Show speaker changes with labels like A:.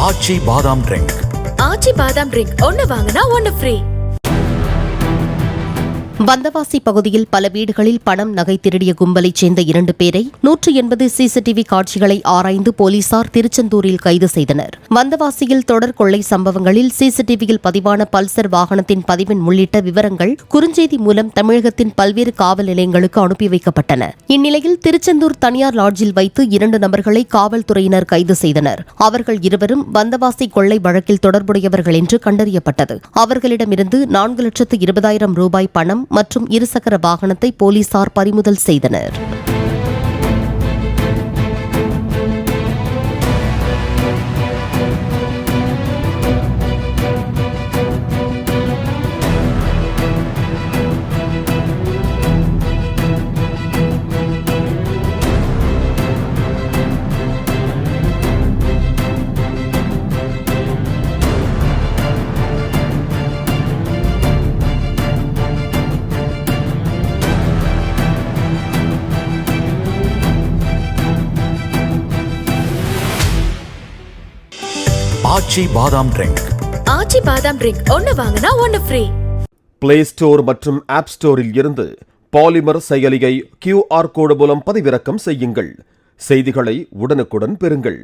A: ஆச்சி பாதாம் ட்ரிங்க்.
B: ஆச்சி பாதாம் ட்ரிங்க் ஒன்னு வாங்கினா ஒன்னு ஃப்ரீ.
C: வந்தவாசி பகுதியில் பல வீடுகளில் பணம் நகை திருடிய கும்பலைச் சேர்ந்த 2 பேரை 180 சிசிடிவி காட்சிகளை ஆராய்ந்து போலீசார் திருச்செந்தூரில் கைது செய்தனர். வந்தவாசியில் தொடர் கொள்ளை சம்பவங்களில் சிசிடிவியில் பதிவான பல்சர் வாகனத்தின் பதிவெண் உள்ளிட்ட விவரங்கள் குறுஞ்செய்தி மூலம் தமிழகத்தின் பல்வேறு காவல் நிலையங்களுக்கு அனுப்பி வைக்கப்பட்டன. இந்நிலையில் திருச்செந்தூர் தனியார் லாட்ஜில் வைத்து 2 நபர்களை காவல்துறையினர் கைது செய்தனர். அவர்கள் இருவரும் வந்தவாசி கொள்ளை வழக்கில் தொடர்புடையவர்கள் என்று கண்டறியப்பட்டது. அவர்களிடமிருந்து 4,20,000 ரூபாய் பணம் மற்றும் இருசக்கர வாகனத்தை போலீசார் பறிமுதல் செய்தனர்.
A: ஆச்சி பாதாம் ட்ரிங்க்.
B: ஆச்சி பாதாம் ட்ரிங்க் ஒன்னு வாங்கினா ஒன்னு ஃப்ரீ.
D: பிளே ஸ்டோர் மற்றும் ஆப் ஸ்டோரில் இருந்து பாலிமர் செயலியை QR கோடு மூலம் பதிவிறக்கம் செய்யுங்கள். செய்திகளை உடனுக்குடன் பெறுங்கள்.